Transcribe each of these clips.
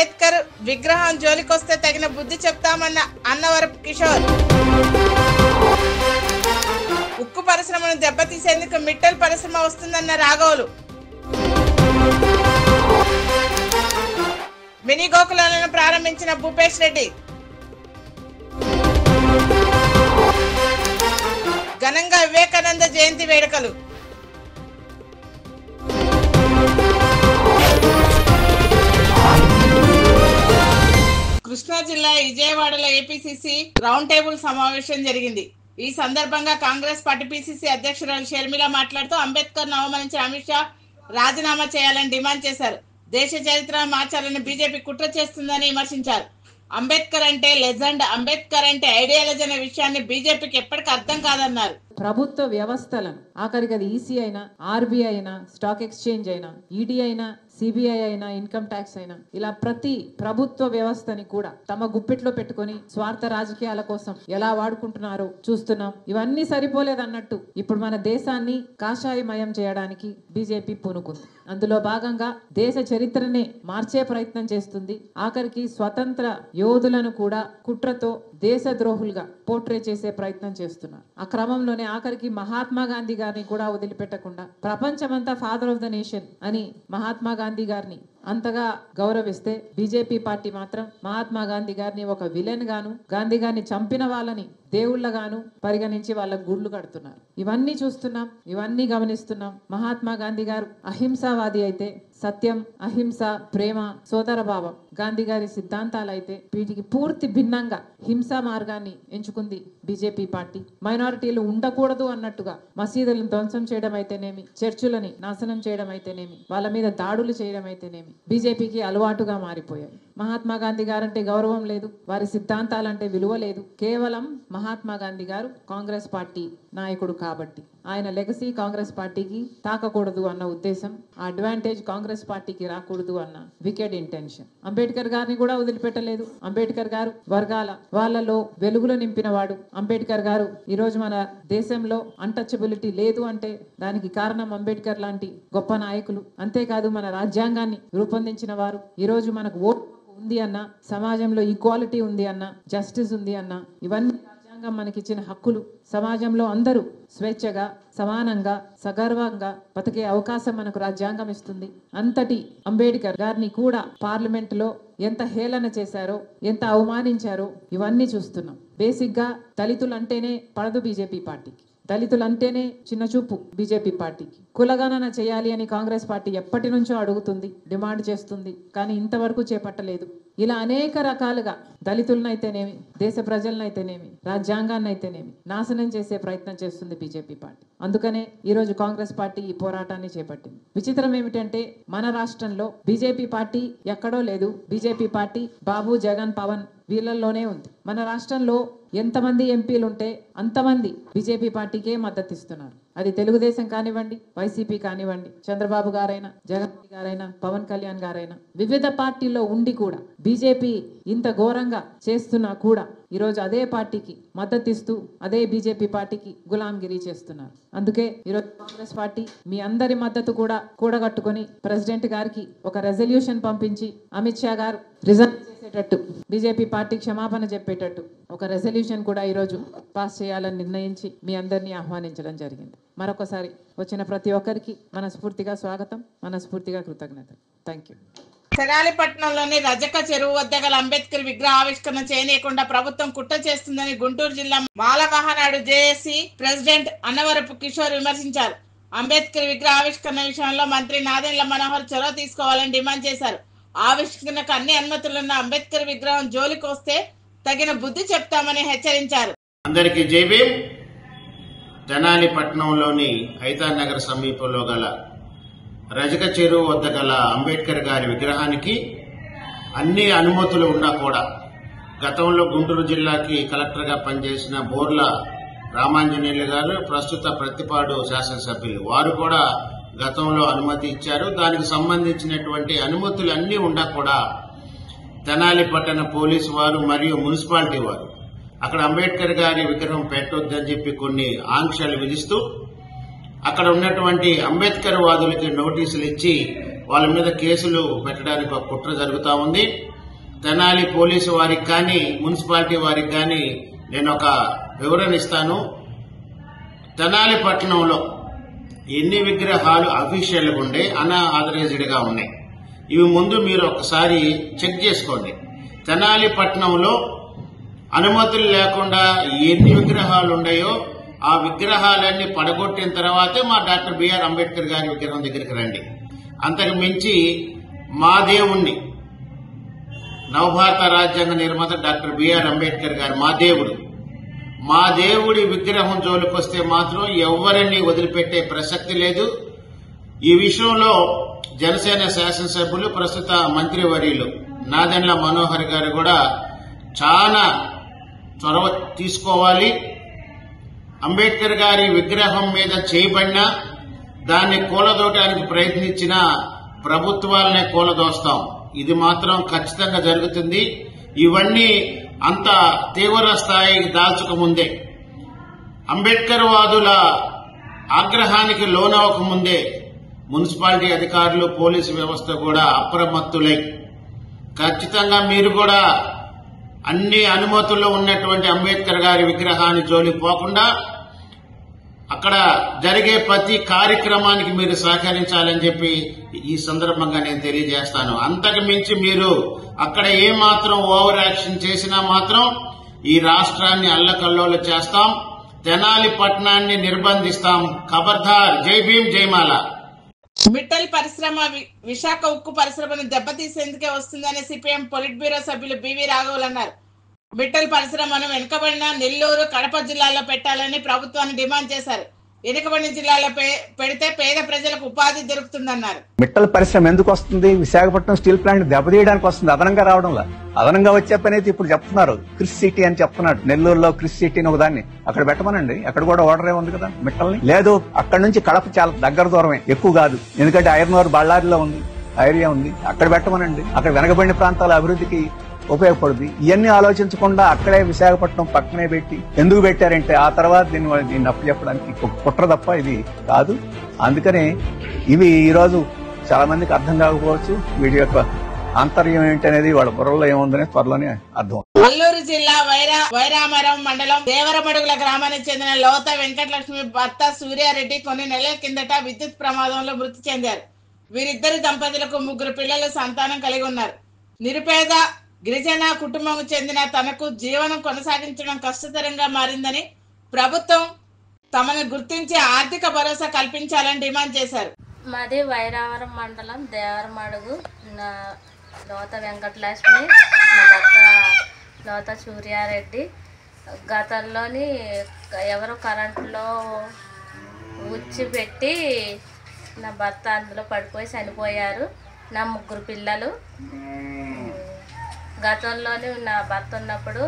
అంబేద్కర్ విగ్రహం జోలికొస్తే తగిన బుద్ధి చెప్తామన్న అన్నవరపు కిషోర్. ఉక్కు పరిశ్రమను దెబ్బతీసేందుకు మిట్టల్ పరిశ్రమ వస్తుందన్న రాఘవులు. మినీ గోకులాలను ప్రారంభించిన భూపేష్ రెడ్డి. ఘనంగా వివేకానంద జయంతి వేడుకలు. కృష్ణా జిల్లా విజయవాడలో ఏపీసీసీ రౌండ్ టేబుల్ సమావేశం జరిగింది. ఈ సందర్భంగా కాంగ్రెస్ పార్టీ పీసీసీ అధ్యక్షురాలు షర్మిల మాట్లాడుతూ అంబేద్కర్ అవమానించిన అమిత్ షా రాజీనామా చేయాలని డిమాండ్ చేశారు. దేశ చరిత్ర మార్చాలని బీజేపీ కుట్ర చేస్తుందని విమర్శించారు. అంబేద్కర్ అంటే లెజెండ్, అంబేద్కర్ అంటే ఐడియాలజీ అనే విషయాన్ని బీజేపీకి ఎప్పటికీ అర్థం కాదన్నారు. ప్రభుత్వ వ్యవస్థలను ఆఖరికి అది ఈసీ అయినా, ఆర్బీఐ అయినా, స్టాక్ ఎక్స్చేంజ్ అయినా, ఈడీ అయినా, సిబిఐ అయినా, ఇన్కమ్ ట్యాక్స్ అయినా, ఇలా ప్రతి ప్రభుత్వ వ్యవస్థని కూడా తమ గుప్పిట్లో పెట్టుకుని స్వార్థ రాజకీయాల కోసం ఎలా వాడుకుంటున్నారో చూస్తున్నాం. ఇవన్నీ సరిపోలేదన్నట్టు ఇప్పుడు మన దేశాన్ని కాషాయమయం చేయడానికి బీజేపీ పూనుకుంది. అందులో భాగంగా దేశ చరిత్రనే మార్చే ప్రయత్నం చేస్తుంది. ఆఖరికి స్వతంత్ర యోధులను కూడా కుట్రతో దేశద్రోహులుగా పోర్ట్రే చేసే ప్రయత్నం చేస్తున్నారు. ఆ క్రమంలోనే ఆఖరికి మహాత్మా గాంధీ గారిని కూడా వదిలిపెట్టకుండా ప్రపంచమంతా ఫాదర్ ఆఫ్ ద నేషన్ అని మహాత్మా గాంధీ గారిని అంతగా గౌరవిస్తే బీజేపీ పార్టీ మాత్రం మహాత్మా గాంధీ గారిని ఒక విలన్ గాను, గాంధీ గారిని చంపిన వాళ్ళని దేవుళ్ళగాను పరిగణించి వాళ్ళ గుళ్ళు కడుతున్నారు. ఇవన్నీ చూస్తున్నాం, ఇవన్నీ గమనిస్తున్నాం. మహాత్మా గాంధీ గారు అహింసావాది అయితే, సత్యం, అహింస, ప్రేమ, సోదర భావం గాంధీ గారి సిద్ధాంతాలు అయితే వీటికి పూర్తి భిన్నంగా హింసా మార్గాన్ని ఎంచుకుంది బీజేపీ పార్టీ. మైనారిటీలు ఉండకూడదు అన్నట్టుగా మసీదులను ధ్వంసం చేయడం అయితేనేమి, చర్చులని నాశనం చేయడం అయితేనేమి, వాళ్ళ మీద దాడులు చేయడం అయితేనేమి బీజేపీకి అలవాటుగా మారిపోయాయి. మహాత్మా గాంధీ గారంటే గౌరవం లేదు, వారి సిద్ధాంతాలంటే విలువ లేదు. కేవలం మహాత్మా గాంధీ గారు కాంగ్రెస్ పార్టీ నాయకుడు కాబట్టి ఆయన లెగసీ కాంగ్రెస్ పార్టీకి తాకకూడదు అన్న ఉద్దేశం, ఆ అడ్వాంటేజ్ కాంగ్రెస్ పార్టీకి రాకూడదు అన్న వికెడ్ ఇంటెన్షన్. అంబేద్కర్ గారిని కూడా వదిలిపెట్టలేదు. అంబేద్కర్ గారు వర్గాల వాళ్ళలో వెలుగులు నింపినవాడు. అంబేద్కర్ గారు ఈ రోజు మన దేశంలో అన్టచబిలిటీ లేదు అంటే దానికి కారణం అంబేద్కర్ లాంటి గొప్ప నాయకులు. అంతేకాదు మన రాజ్యాంగాన్ని రూపొందించిన వారు. ఈ రోజు మనకు ఓటు ఉంది అన్న, సమాజంలో ఈక్వాలిటీ ఉంది అన్న, జస్టిస్ ఉంది అన్న, ఇవన్నీ రాజ్యాంగం మనకిచ్చిన హక్కులు. సమాజంలో అందరూ స్వేచ్ఛగా, సమానంగా, సగర్వంగా బతికే అవకాశం మనకు రాజ్యాంగం ఇస్తుంది. అంతటి అంబేద్కర్ గారిని కూడా పార్లమెంట్ లో ఎంత హేళన చేశారో, ఎంత అవమానించారో ఇవన్నీ చూస్తున్నాం. బేసిక్ గా దళితులు అంటేనే పడదు బీజేపీ పార్టీకి. దళితులంటేనే చిన్న చూపు బీజేపీ పార్టీకి. కులగణన చేయాలి అని కాంగ్రెస్ పార్టీ ఎప్పటి నుంచో అడుగుతుంది, డిమాండ్ చేస్తుంది, కానీ ఇంతవరకు చేపట్టలేదు. ఇలా అనేక రకాలుగా దళితులనైతేనేమి, దేశ ప్రజలనైతేనేమి, రాజ్యాంగాన్నైతేనేమి నాశనం చేసే ప్రయత్నం చేస్తుంది బీజేపీ పార్టీ. అందుకనే ఈరోజు కాంగ్రెస్ పార్టీ ఈ పోరాటాన్ని చేపట్టింది. విచిత్రం ఏమిటంటే మన రాష్ట్రంలో బీజేపీ పార్టీ ఎక్కడో లేదు. బీజేపీ పార్టీ బాబు, జగన్, పవన్ వీళ్ళల్లోనే ఉంది. మన రాష్ట్రంలో ఎంతమంది ఎంపీలు ఉంటే అంతమంది బీజేపీ పార్టీకే మద్దతు ఇస్తున్నారు. అది తెలుగుదేశం కానివ్వండి, వైసీపీ కానివ్వండి, చంద్రబాబు గారైనా, జగన్ గారైనా, పవన్ కళ్యాణ్ గారైనా, వివిధ పార్టీల్లో ఉండి కూడా బీజేపీ ఇంత ఘోరంగా చేస్తున్నా కూడా ఈరోజు అదే పార్టీకి మద్దతు ఇస్తూ అదే బీజేపీ పార్టీకి గులాంగిరి చేస్తున్నారు. అందుకే ఈరోజు కాంగ్రెస్ పార్టీ మీ అందరి మద్దతు కూడా కూడగట్టుకుని ప్రెసిడెంట్ గారికి ఒక రెజల్యూషన్ పంపించి అమిత్ షా గారు రిజైన్ చేసేటట్టు, బీజేపీ పార్టీ క్షమాపణ చెప్పేటట్టు ఒక రెజల్యూషన్ కూడా ఈరోజు పాస్ చేయాలని నిర్ణయించి మీ అందరినీ ఆహ్వానించడం జరిగింది. మరొకసారి వచ్చిన ప్రతి ఒక్కరికి మనస్ఫూర్తిగా స్వాగతం, మనస్ఫూర్తిగా కృతజ్ఞతలు. Thank you. తెనాలిపట్నంలోని రజక చెరువు వద్ద గల అంబేద్కర్ విగ్రహ ఆవిష్కరణ చేయనీయకుండా ప్రభుత్వం కుట్ర చేస్తుందని గుంటూరు జిల్లా మాలమహానాడు జేఏసీ ప్రెసిడెంట్ అన్నవరపు కిషోర్ విమర్శించారు. అంబేద్కర్ విగ్రహ ఆవిష్కరణ విషయంలో మంత్రి నాదెండ్ల మనోహర్ చొరవ తీసుకోవాలని డిమాండ్ చేశారు. ఆవిష్కరణకు అన్ని అనుమతులున్న అంబేద్కర్ విగ్రహం జోలికి వస్తే తగిన బుద్ధి చెప్తామని హెచ్చరించారు. అందరికీ జై భీమ్. తెనాలిపట్నంలోని ఐతార్ నగర్ సమీపంలో గల రజక చెరువు వద్ద గల అంబేద్కర్ గారి విగ్రహానికి అన్ని అనుమతులు ఉన్నా కూడా గతంలో గుంటూరు జిల్లాకి కలెక్టర్గా పనిచేసిన బోర్ల రామాంజనేయులు గారు, ప్రస్తుత ప్రతిపాడు శాసనసభ్యులు, వారు కూడా గతంలో అనుమతి ఇచ్చారు. దానికి సంబంధించినటువంటి అనుమతులు అన్నీ ఉన్నా కూడా తెనాలి పట్టణ పోలీసు వారు మరియు మున్సిపాలిటీ వారు అక్కడ అంబేద్కర్ గారి విగ్రహం పెట్టొద్దని చెప్పి కొన్ని ఆంక్షలు విధిస్తూ అక్కడ ఉన్నటువంటి అంబేద్కర్ వాదులకి నోటీసులు ఇచ్చి వాళ్ళ మీద కేసులు పెట్టడానికి ఒక కుట్ర జరుగుతూ ఉంది. తెనాలి పోలీసు వారికి కానీ మున్సిపాలిటీ వారికి కానీ నేను ఒక వివరణ ఇస్తాను. తెనాలి పట్టణంలో ఎన్ని విగ్రహాలు అఫీషియల్గా ఉండే అన్ఆథరైజ్డ్గా ఉన్నాయి, ఇవి ముందు మీరు ఒకసారి చెక్ చేసుకోండి. తెనాలి పట్టణంలో అనుమతులు లేకుండా ఎన్ని విగ్రహాలు ఉన్నాయో ఆ విగ్రహాలన్నీ పడగొట్టిన తర్వాతే మా డాక్టర్ బిఆర్ అంబేద్కర్ గారి విగ్రహం దగ్గరికి రండి. అంతకు మించి మా దేవుణ్ణి, నవభారత రాజ్యాంగ నిర్మాత డాక్టర్ బిఆర్ అంబేద్కర్ గారు మా దేవుడి విగ్రహం జోలికొస్తే మాత్రం ఎవరిని వదిలిపెట్టే ప్రసక్తి లేదు. ఈ విషయంలో జనసేన శాసనసభ్యులు ప్రస్తుత మంత్రివర్యులు నాదెండ్ల మనోహర్ గారు కూడా చాలా చొరవ తీసుకోవాలి. అంబేద్కర్ గారి విగ్రహం మీద చేయబడినా దాన్ని కూలదోయడానికి ప్రయత్నించిన ప్రభుత్వాలనే కూలదోస్తాం. ఇది మాత్రం ఖచ్చితంగా జరుగుతుంది. ఇవన్నీ అంత తీవ్ర స్థాయికి దాల్చకముందే, అంబేద్కర్ వాదుల ఆగ్రహానికి లోనవకముందే మున్సిపాలిటీ అధికారులు, పోలీసు వ్యవస్థ కూడా అప్రమత్తులై ఖచ్చితంగా మీరు కూడా అన్ని అనుమతుల్లో ఉన్నటువంటి అంబేద్కర్ గారి విగ్రహాన్ని జోలికి పోకుండా అక్కడ జరిగే ప్రతి కార్యక్రమానికి మీరు సహకరించాలని చెప్పి ఈ సందర్భంగా నేను తెలియజేస్తాను. అంతకు మించి మీరు అక్కడ ఏమాత్రం ఓవర్ యాక్షన్ చేసినా మాత్రం ఈ రాష్ట్రాన్ని అల్లకల్లోలు చేస్తాం, తెనాలి పట్టణాన్ని నిర్బంధిస్తాం. ఖబర్దార్. జై భీమ్, జైమాల. మిట్టల్ పరిశ్రమ విశాఖ ఉక్కు పరిశ్రమను దెబ్బతీసేందుకే వస్తుందని సిపిఎం పొలిట్ బ్యూరో సభ్యులు బివి రాఘవులు అన్నారు. మిట్టల్ పరిశ్రమను వెనుకబడిన నెల్లూరు, కడప జిల్లాల్లో పెట్టాలని ప్రభుత్వాన్ని డిమాండ్ చేశారు. వెనుకబడిన జిల్లాలో పెడితే పేద ప్రజలకు ఉపాధి దొరుకుతుందన్నారు. మిట్టల్ పరిశ్రమ ఎందుకు వస్తుంది? విశాఖపట్నం స్టీల్ ప్లాంట్ దెబ్బతీయడానికి వస్తుంది, అదనంగా రావడంలా. అదనంగా వచ్చే పని అయితే ఇప్పుడు చెప్తున్నారు, క్రిస్ సిటీ అని చెప్తున్నాడు. నెల్లూరులో క్రిస్ సిటీ అని ఒక దాన్ని అక్కడ పెట్టమనండి. అక్కడ కూడా ఓడరే ఉంది కదా మిట్టల్ని. లేదు, అక్కడ నుంచి కడప చాలా దగ్గర దూరమే, ఎక్కువ కాదు. ఎందుకంటే ఐరన్ ఓర్ బళ్ళారిలో ఉంది, ఐరియా ఉంది, అక్కడ పెట్టమనండి. అక్కడ వెనకబడిన ప్రాంతాల అభివృద్ధికి ఉపయోగపడుతుంది. ఇవన్నీ ఆలోచించకుండా అక్కడే విశాఖపట్నం పక్కనే పెట్టి ఎందుకు పెట్టారంటే ఆ తర్వాత దీన్ని అప్పు చెప్పడానికి కుట్ర తప్ప ఇది కాదు. అందుకనే ఇవి ఈరోజు చాలా మందికి అర్థం కాకపోవచ్చు. వీటి యొక్క ఆంతర్యం ఏంటనేది వాళ్ళ బుర్రలో ఏముందనే త్వరలోనే అర్థం. అల్లూరు జిల్లా వైరామరం మండలం దేవరమడుగుల గ్రామానికి చెందిన లోత వెంకటలక్ష్మి భర్త సూర్యారెడ్డి కొన్ని నెలల కిందట విద్యుత్ ప్రమాదంలో మృతి చెందారు. వీరిద్దరు దంపతులకు 3 పిల్లలు సంతానం కలిగి ఉన్నారు. నిరుపేద గిరిజన కుటుంబం చెందిన తనకు జీవనం కొనసాగించడం కష్టతరంగా మారిందని ప్రభుత్వం తమను గుర్తించి ఆర్థిక భరోసా కల్పించాలని డిమాండ్ చేశారు. మాది వైరావరం మండలం దేవరమడుగు. నా లోత వెంకటలక్ష్మి, నా భర్త లోత సూర్యారెడ్డి. గతంలోని ఎవరు కరెంటులో ఉచ్చిపెట్టి నా భర్త అందులో పడిపోయి చనిపోయారు. నా 3 పిల్లలు. గతంలోనే నా భర్త ఉన్నప్పుడు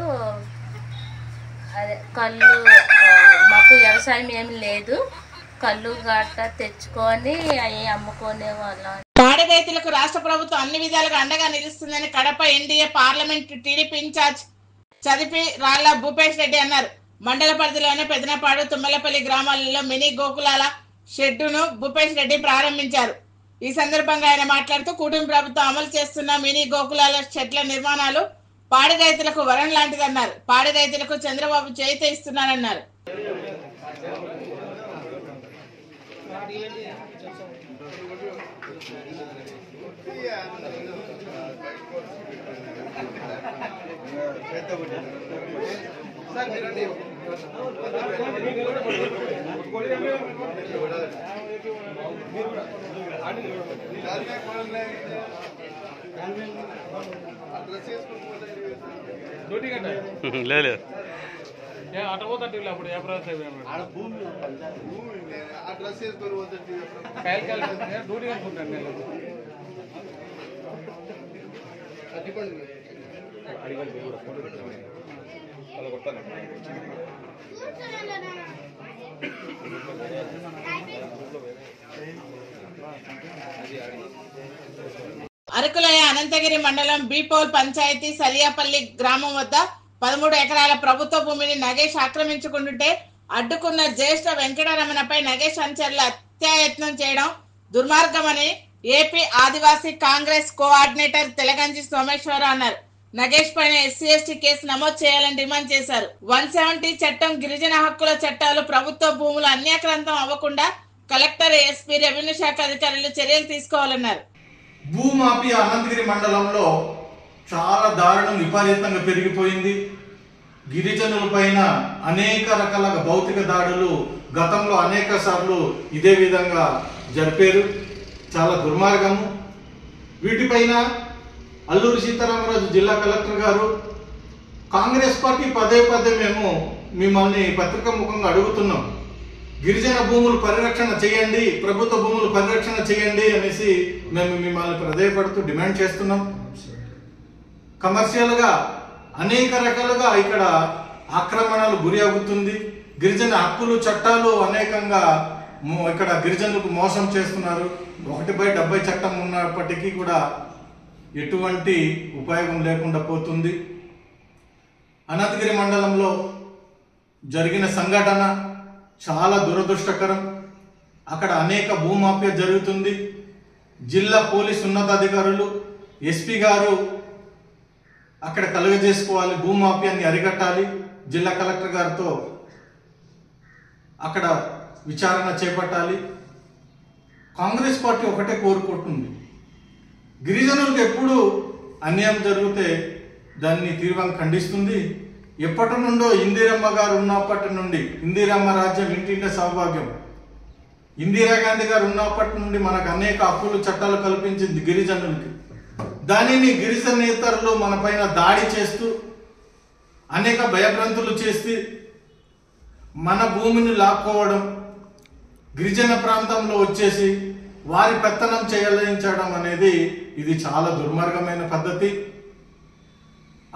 అదే కళ్ళు, మాకు వ్యవసాయం ఏమి లేదు, కళ్ళు గట్ట తెచ్చుకొని అవి అమ్ముకునే వాళ్ళం. పాడి రైతులకు రాష్ట్ర ప్రభుత్వం అన్ని విధాలుగా అండగా నిలుస్తుందని Kadapa NDA parliament TDP incharge Chadipi Ralla Bhupesh Reddy అన్నారు. మండల పరిధిలోని పెదనపాడు, తుమ్మలపల్లి గ్రామాలలో మినీ గోకులాల షెడ్డును భూపేష్ రెడ్డి ప్రారంభించారు. ఈ సందర్భంగా ఆయన మాట్లాడుతూ కూటమి ప్రభుత్వం అమలు చేస్తున్న మినీ గోకులాల షెడ్ల నిర్మాణాలు పాడి రైతులకు వరం లాంటిదన్నారు. పాడి రైతులకు చంద్రబాబు చేయూత ఇస్తున్నారన్నారు. లేదు అరకులయ అనంతగిరి మండలం బీపోల్ పంచాయతీ సలియాపల్లి గ్రామం వద్ద 13 ఎకరాల ప్రభుత్వ భూమిని నగేష్ ఆక్రమించుకుంటుంటే అడ్డుకున్న జ్యేష్ఠ వెంకటరమణపై నగేష్ అనుచరులు హత్యాయత్నం చేయడం దుర్మార్గమని ఏపీ ఆదివాసీ కాంగ్రెస్ కోఆర్డినేటర్ తెలగంజి సోమేశ్వరరావు అన్నారు. నగేష్ పైన ఎస్సీ ఎస్టీ కేసు నమోదు చేయాలని డిమాండ్ చేశారు. 170 చట్టం, గిరిజన హక్కుల చట్టాలు ప్రభుత్వ భూములు అన్యాక్రాంతం అవ్వకుండా కలెక్టర్, ఎస్పీ, రెవెన్యూ శాఖ అధికారులు చర్యలు తీసుకోవాలన్నారు. భూమాఫియా అనంతగిరి మండలంలో చాలా దారుణం విపరీతంగా పెరిగిపోయింది. గిరిజనుల పైన అనేక రకాల భౌతిక దాడులు గతంలో అనేక సార్లు ఇదే విధంగా జరిపారు. చాలా దుర్మార్గము. వీటిపైన అల్లూరి సీతారామరాజు జిల్లా కలెక్టర్ గారు, కాంగ్రెస్ పార్టీ పదే మేము మిమ్మల్ని పత్రికా ముఖంగా అడుగుతున్నాం, గిరిజన భూములు పరిరక్షణ చేయండి, ప్రభుత్వ భూములు పరిరక్షణ చేయండి అనేసి మేము మిమ్మల్ని ప్రాధేయపడుతూ డిమాండ్ చేస్తున్నాం. కమర్షియల్ గా అనేక రకాలుగా ఇక్కడ ఆక్రమణలు గురి అవుతుంది. గిరిజన హక్కులు చట్టాలు అనేకంగా ఇక్కడ గిరిజనులకు మోసం చేస్తున్నారు. 1/70 చట్టం ఉన్నప్పటికీ కూడా ఎటువంటి ఉపయోగం లేకుండా పోతుంది. అనంతగిరి మండలంలో జరిగిన సంఘటన చాలా దురదృష్టకరం. అక్కడ అనేక భూమాఫియా జరుగుతుంది. జిల్లా పోలీస్ ఉన్నతాధికారులు, ఎస్పీ గారు అక్కడ కలుగజేసుకోవాలి, భూమాఫియాన్ని అరికట్టాలి. జిల్లా కలెక్టర్ గారితో అక్కడ విచారణ చేపట్టాలి. కాంగ్రెస్ పార్టీ ఒకటే కోరుకుంటుంది, గిరిజనులకు ఎప్పుడు అన్యాయం జరిగితే దాన్ని తీవ్రంగా ఖండిస్తుంది. ఎప్పటి నుండో ఇందిరమ్మ గారు ఉన్నప్పటి నుండి, ఇందిరమ్మ రాజ్యం ఇంటింటి సౌభాగ్యం, ఇందిరాగాంధీ గారు ఉన్నప్పటి నుండి మనకు అనేక హక్కులు చట్టాలు కల్పించింది గిరిజనులకి. దానిని గిరిజనేతరులు మన పైన దాడి చేస్తూ అనేక భయభ్రాంతులు చేసి మన భూమిని లాక్కోవడం, గిరిజన ప్రాంతంలో వచ్చేసి వారి పెత్తనం చేయలించడం అనేది ఇది చాలా దుర్మార్గమైన పద్ధతి.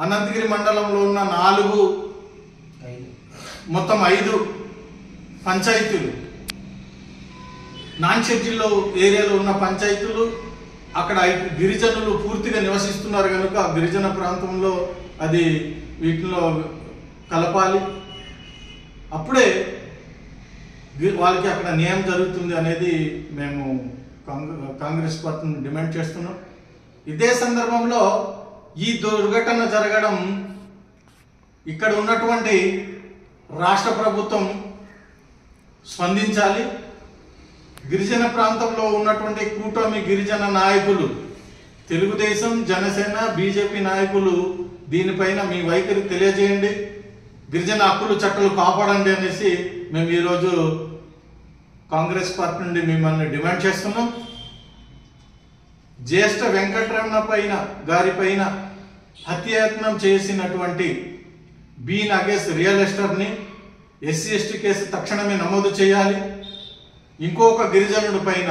అనంతగిరి మండలంలో ఉన్న 5 పంచాయతీలు, నాన్ షెడ్యూల్ ఏరియాలో ఉన్న పంచాయతీలు, అక్కడ గిరిజనులు పూర్తిగా నివసిస్తున్నారు కనుక గిరిజన ప్రాంతంలో అది వీటిలో కలపాలి. అప్పుడే వాళ్ళకి అక్కడ న్యాయం జరుగుతుంది అనేది మేము కాంగ్రెస్ పార్టీని డిమాండ్ చేస్తున్నాం. ఇదే సందర్భంలో ఈ దుర్ఘటన జరగడం, ఇక్కడ ఉన్నటువంటి రాష్ట్ర ప్రభుత్వం స్పందించాలి. గిరిజన ప్రాంతంలో ఉన్నటువంటి కూటమి గిరిజన నాయకులు, తెలుగుదేశం, జనసేన, బీజేపీ నాయకులు దీనిపైన మీ వైఖరి తెలియజేయండి. గిరిజన హక్కులు చట్టాలు కాపాడండి అనేసి మేము ఈరోజు కాంగ్రెస్ పార్టీ నుండి మిమ్మల్ని డిమాండ్ చేస్తున్నాం. జ్యేష్ఠ వెంకటరమణ గారిపైన హత్యాయత్నం చేసినటువంటి బి నాగేష్ రియల్ ఎస్టేట్ని ఎస్సీ ఎస్టీ కేసు తక్షణమే నమోదు చేయాలి. ఇంకొక గిరిజనుడి పైన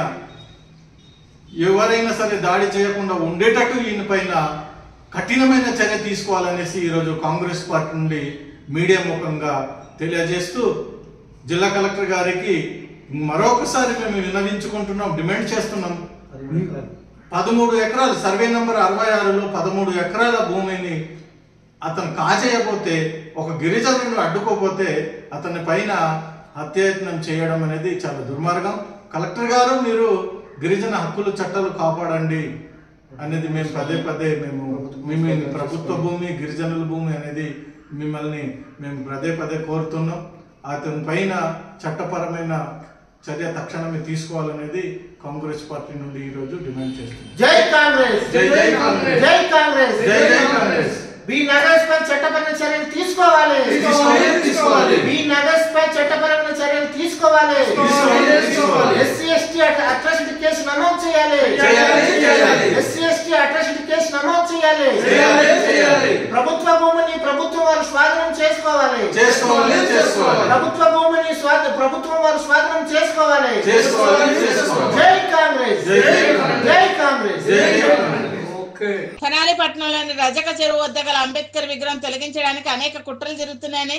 ఎవరైనా సరే దాడి చేయకుండా ఉండేటట్టు ఈయన పైన కఠినమైన చర్య తీసుకోవాలనేసి ఈరోజు కాంగ్రెస్ పార్టీ నుండి మీడియా ముఖంగా తెలియజేస్తూ జిల్లా కలెక్టర్ గారికి మరొకసారి మేము విన్నవించుకుంటున్నాం, డిమాండ్ చేస్తున్నాం. 13 ఎకరాలు, సర్వే నంబర్ 66లో 13 ఎకరాల భూమిని అతను కాజేయకపోతే, ఒక గిరిజనుడు అడ్డుకోపోతే అతని పైన హత్యాయత్నం చేయడం అనేది చాలా దుర్మార్గం. కలెక్టర్ గారు, మీరు గిరిజన హక్కుల చట్టాలు కాపాడండి అనేది మేము పదే మేము ప్రభుత్వ భూమి, గిరిజనుల భూమి అనేది మిమ్మల్ని మేము పదే కోరుతున్నాం. అతని పైన చట్టపరమైన చర్య తక్షణమే తీసుకోవాలనేది కాంగ్రెస్ పార్టీ నుండి ఈ రోజు డిమాండ్ చేస్తున్నాం. జై కాంగ్రెస్, జై కాంగ్రెస్, జై కాంగ్రెస్, జై కాంగ్రెస్. బి నగేష్ పై చట్టపరమైన చర్యలు తీసుకోవాలి. బి నగేష్ పై చట్టపరమైన చర్యలు తీసుకోవాలి. ఎస్సీ ఎస్టీ అట్రాసిటీ కేసు నమోదు చేయాలి. ఎస్సీ ఎస్టీ అట్రాసిటీ కేసు నమోదు చేయాలి. ప్రభుత్వ భూమిని ప్రభుత్వం వారు స్వాధీనం చేసుకోవాలి. ప్రభుత్వ భూమిని ప్రభుత్వం వారు స్వాధీనం చేసుకోవాలి. జై కాంగ్రెస్, జై కాంగ్రెస్. తెనాలి పట్టణంలోని రజక చెరువు వద్ద గల అంబేద్కర్ విగ్రహం తొలగించడానికి అనేక కుట్రలు జరుగుతున్నాయని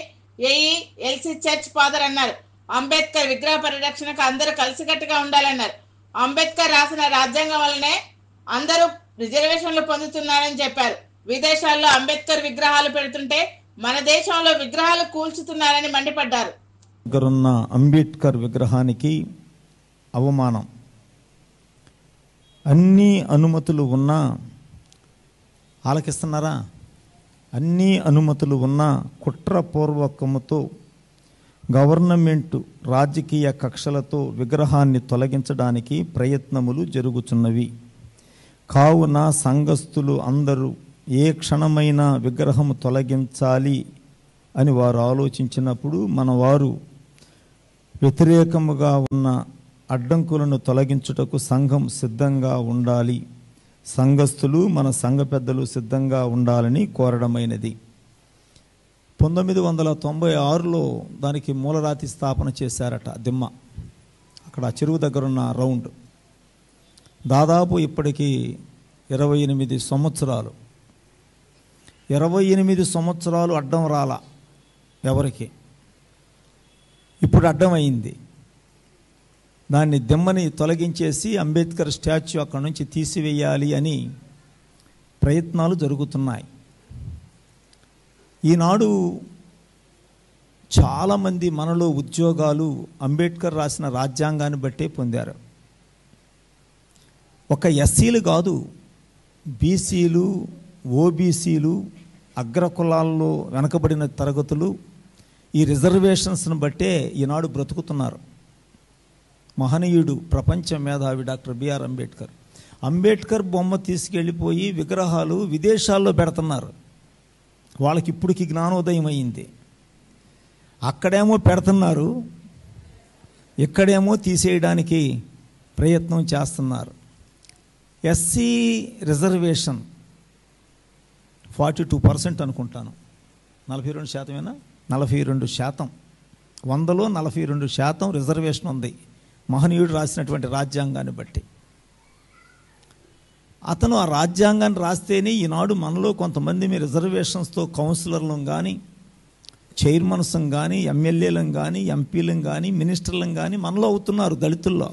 ఏఈఎల్సీ చర్చ్ ఫాదర్ అన్నారు. అంబేద్కర్ విగ్రహ పరిరక్షణకు అందరూ కలిసికట్టుగా ఉండాలన్నారు. అంబేద్కర్ రాసిన రాజ్యాంగం వల్లనే అందరూ రిజర్వేషన్లు పొందుతున్నారని చెప్పారు. విదేశాల్లో అంబేద్కర్ విగ్రహాలు పెడుతుంటే మన దేశంలో విగ్రహాలు కూల్చుతున్నారని మండిపడ్డారు. అంబేద్కర్ విగ్రహానికి అవమానం. అన్ని అనుమతులు ఉన్నా ఆలకిస్తున్నారా? అన్ని అనుమతులు ఉన్నా కుట్రపూర్వకముతో గవర్నమెంటు రాజకీయ కక్షలతో విగ్రహాన్ని తొలగించడానికి ప్రయత్నములు జరుగుతున్నవి. కావున సంఘస్థులు అందరూ ఏ క్షణమైన విగ్రహము తొలగించాలి అని వారు ఆలోచించినప్పుడు మన వారు వ్యతిరేకముగా ఉన్న అడ్డంకులను తొలగించుటకు సంఘం సిద్ధంగా ఉండాలి. సంఘస్థులు మన సంఘ పెద్దలు సిద్ధంగా ఉండాలని కోరడమైనది. 1996లో దానికి మూలరాతి స్థాపన చేశారట దిమ్మ, అక్కడ చెరువు దగ్గరున్న రౌండ్. దాదాపు ఇప్పటికీ 28 సంవత్సరాలు 28 సంవత్సరాలు అడ్డం రాల ఎవరికి. ఇప్పుడు అడ్డమైంది. దాన్ని దిమ్మని తొలగించేసి అంబేద్కర్ స్టాచ్యూ అక్కడి నుంచి తీసివేయాలి అని ప్రయత్నాలు జరుగుతున్నాయి. ఈనాడు చాలామంది మనలో ఉద్యోగాలు అంబేద్కర్ రాసిన రాజ్యాంగాన్ని బట్టే పొందారు. ఒక ఎస్సీలు కాదు, బీసీలు, ఓబీసీలు, అగ్రకులాల్లో వెనకబడిన తరగతులు ఈ రిజర్వేషన్స్ను బట్టే ఈనాడు బ్రతుకుతున్నారు. మహనీయుడు, ప్రపంచ మేధావి డాక్టర్ బిఆర్ అంబేద్కర్. అంబేద్కర్ బొమ్మ తీసుకెళ్ళిపోయి విగ్రహాలు విదేశాల్లో పెడుతున్నారు. వాళ్ళకి ఇప్పటికి జ్ఞానోదయం అయింది. అక్కడేమో పెడుతున్నారు, ఇక్కడేమో తీసేయడానికి ప్రయత్నం చేస్తున్నారు. ఎస్సీ రిజర్వేషన్ 42% అనుకుంటాను, 42%. 42%, 100లో 42% రిజర్వేషన్ ఉంది మహనీయుడు రాసినటువంటి రాజ్యాంగాన్ని బట్టి. అతను ఆ రాజ్యాంగాన్ని రాస్తేనే ఈనాడు మనలో కొంతమంది మీ రిజర్వేషన్స్తో కౌన్సిలర్లను కానీ, చైర్మన్స్ని కానీ, ఎమ్మెల్యేలను కానీ, ఎంపీలను కానీ, మినిస్టర్లను కానీ మనలో అవుతున్నారు, దళితుల్లో.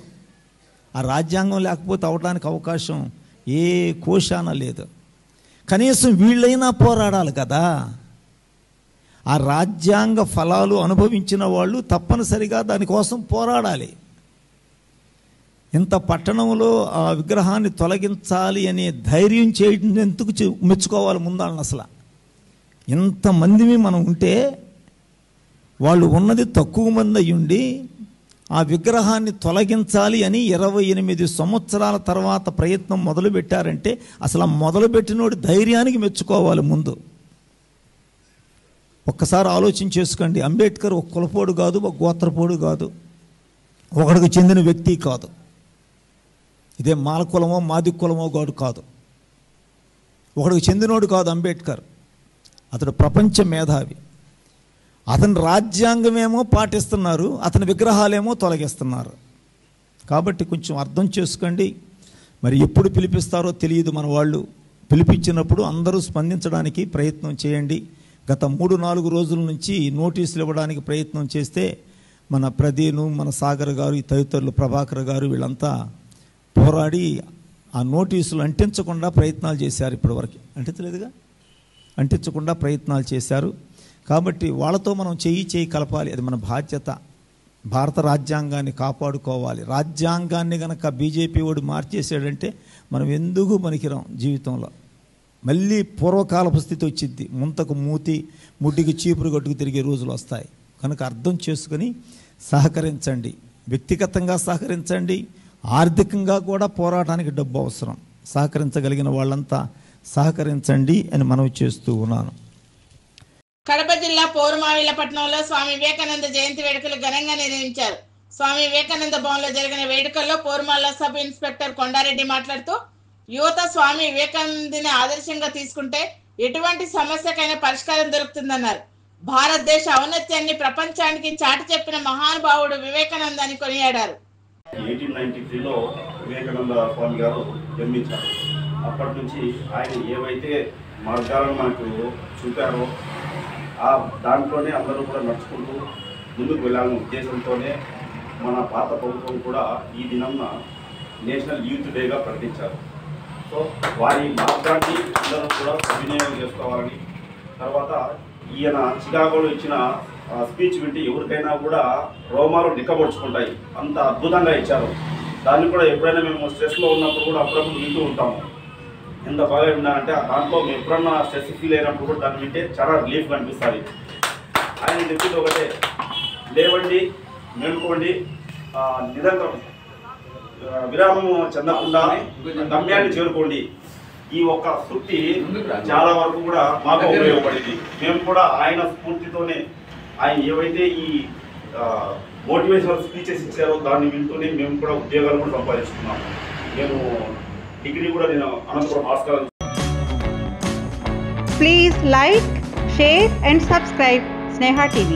ఆ రాజ్యాంగం లేకపోతే అవడానికి అవకాశం ఏ కోశాన లేదు. కనీసం వీళ్ళైనా పోరాడాలి కదా. ఆ రాజ్యాంగ ఫలాలు అనుభవించిన వాళ్ళు తప్పనిసరిగా దానికోసం పోరాడాలి. ఇంత పట్టణంలో ఆ విగ్రహాన్ని తొలగించాలి అనే ధైర్యం చేయడం ఎందుకు మెచ్చుకోవాలి ముందాలను. అసలు ఇంతమందిని మనం ఉంటే వాళ్ళు ఉన్నది తక్కువ మంది అయ్యుండి ఆ విగ్రహాన్ని తొలగించాలి అని 28 సంవత్సరాల తర్వాత ప్రయత్నం మొదలుపెట్టారంటే అసలు మొదలుపెట్టినోడి ధైర్యానికి మెచ్చుకోవాలి ముందు. ఒక్కసారి ఆలోచన చేసుకోండి. అంబేద్కర్ ఒక కులపోడు కాదు, ఒక గోత్రపోడు కాదు, ఒకడికి చెందిన వ్యక్తి కాదు. ఇదే మాల కులమో మాది కులమో కాదు. ఒకడికి చెందినోడు కాదు అంబేద్కర్. అతడు ప్రపంచ మేధావి. అతని రాజ్యాంగమేమో పాటిస్తున్నారు, అతని విగ్రహాలేమో తొలగిస్తున్నారు. కాబట్టి కొంచెం అర్థం చేసుకోండి. మరి ఎప్పుడు పిలిపిస్తారో తెలియదు మన వాళ్ళు. పిలిపించినప్పుడు అందరూ స్పందించడానికి ప్రయత్నం చేయండి. గత 3-4 రోజుల నుంచి నోటీసులు ఇవ్వడానికి ప్రయత్నం చేస్తే మన ప్రదీను, మన సాగర్ గారు, ఈ తదితరులు, ప్రభాకర్ గారు వీళ్ళంతా పోరాడి ఆ నోటీసులు అంటించకుండా ప్రయత్నాలు చేశారు. ఇప్పటివరకు అంటించలేదుగా, అంటించకుండా ప్రయత్నాలు చేశారు. కాబట్టి వాళ్ళతో మనం చేయి కలపాలి. అది మన బాధ్యత. భారత రాజ్యాంగాన్ని కాపాడుకోవాలి. రాజ్యాంగాన్ని కనుక బీజేపీ వాడు మార్చేసాడంటే మనం ఎందుకు పనికిరాం జీవితంలో. మళ్ళీ పూర్వకాలపు స్థితి వచ్చింది. ముంతకు మూతి, ముడ్డికి చీపురు కట్టుకు తిరిగే రోజులు వస్తాయి. కనుక అర్థం చేసుకుని సహకరించండి. వ్యక్తిగతంగా సహకరించండి, ఆర్థికంగా కూడా పోరాటానికి డబ్బు అవసరం. సహకరించగలిగిన వాళ్ళంతా సహకరించండి అని మనవి చేస్తూ ఉన్నాను. కడప జిల్లా పౌరమావిలపట్నంలో స్వామి వివేకానంద జయంతి వేడుకలు ఘనంగా నిర్వహించారు. స్వామి వివేకానంద భవన్లో జరిగిన వేడుకల్లో పౌరమాల సబ్ ఇన్స్పెక్టర్ కొండారెడ్డి మాట్లాడుతూ, యువత స్వామి వివేకానందని ఆదర్శంగా తీసుకుంటే ఎటువంటి సమస్యకైనా పరిష్కారం దొరుకుతుందన్నారు. భారతదేశ ఔన్నత్యాన్ని ప్రపంచానికి చాటి చెప్పిన మహానుభావుడు వివేకానంద అని కొనియాడారు. 1893లో వివేకానంద స్వామి గారు జన్మించారు. అప్పటి నుంచి ఆయన ఏవైతే మార్గాలను మనకు చూపారో ఆ దాంట్లోనే అందరూ కూడా నడుచుకుంటూ ముందుకు వెళ్ళాలనే ఉద్దేశంతోనే మన పాత ప్రభుత్వం కూడా ఈ దినంన నేషనల్ యూత్ డేగా ప్రకటించారు. సో వారి మార్గాన్ని అందరూ కూడా సద్వినియోగం చేసుకోవాలని, తర్వాత ఈయన చికాగోలో ఇచ్చిన స్పీచ్ వింటే ఎవరికైనా కూడా రోమాలు నిక్కబొడుచుకుంటాయి, అంత అద్భుతంగా ఇచ్చారు. దాన్ని కూడా ఎప్పుడైనా మేము స్ట్రెస్లో ఉన్నప్పుడు కూడా అప్పుడప్పుడు వింటూ ఉంటాము. ఎంత బాగా విన్నానంటే దాంట్లో మేము ఎప్పుడన్నా స్ట్రెస్ ఫీల్ అయినప్పుడు కూడా దాన్ని వింటే చాలా రిలీఫ్గా అనిపిస్తుంది. ఆయన చెప్పింది ఒకటే, లేవండి, మేల్కోండి, నిరంతరం విరామం చెందకుండా గమ్యాన్ని చేరుకోండి. ఈ ఒక్క సూక్తి చాలా వరకు కూడా మాకు ఉపయోగపడింది. మేము కూడా ఆయన స్ఫూర్తితోనే ఆయన ఏవైతే ఈ మోటివేషనల్ స్పీచెస్ ఇచ్చారో దాన్ని వింటూనే మేము కూడా ఉద్యోగాలు కూడా సంపాదించుకున్నాము. నేను డిగ్రీ కూడా నేను Anantapuram hostel. Please like, share and subscribe Sneha TV.